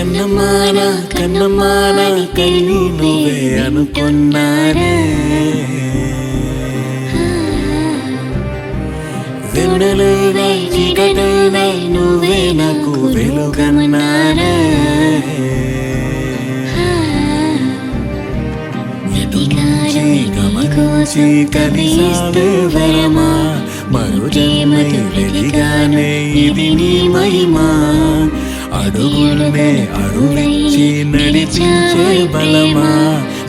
కన్నమాన కన్నమాన కన్ని నువ్వే అనుకున్నానే వెన్నెలై చీకటై నువ్వే నాకు వెలుగన్నానే గమనించి కలిసావే వరమా మరుజన్మై వెలిగానే ఇది నీ మహిమా అడుగులనే అడుగిచ్చి నడిపించే బలమా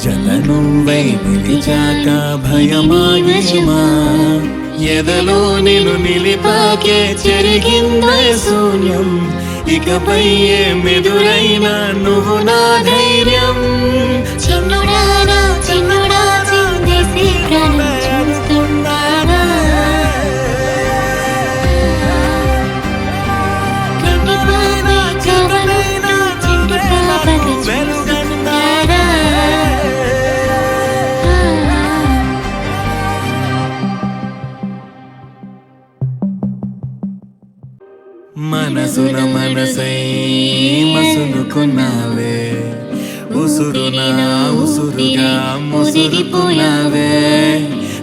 జల నువ్వై నిలిచాక భయమాయమా ఎదలో నిన్ను నిలిపాకే చెరిగిందే శూన్యం ఇకపై ఏమెదురైనా నువ్వు నా ధైర్యం చిన్నుడా చిందేసి ప్రాణం చూస్తున్నానా మనసున మనసై మసులుకున్నావే ఉసురున ఉసురుగా ముసిరిపోయావే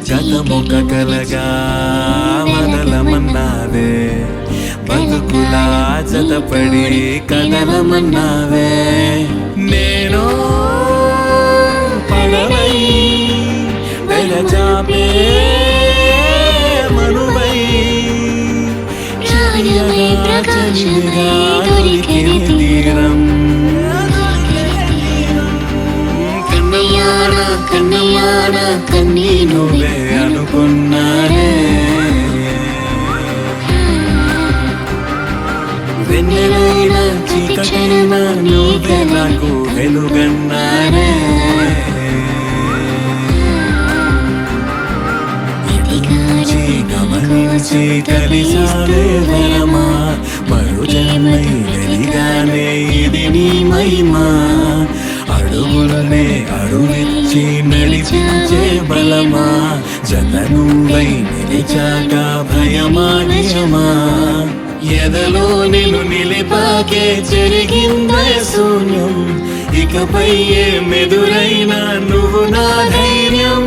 జతముక కలగా వదలమన్నావే బతుకులా జతపడి కదలమన్నావే నేను పడవై వెలచాపే మనువై ప్రకాశమై దొరికిన తీరం కన్నమాన కన్నీ నువ్వే అనుకున్నానే వెన్నెలైనా చీకటైనా నువ్వే నాకు వెలుగన్నానే గమనించి కలిసావే వరమా మరుజన్మై వెలిగానే ఇది నీ మహిమా అడుగులనే అడుగిచ్చి నడిపించే బలమా జత నువ్వై నిలిచాక భయమాయమా ఎదలో నిన్ను నిలిపాకే చెరిగిందే శూన్యం ఇకపై ఏమెదురైనా నువ్వు నా ధైర్యం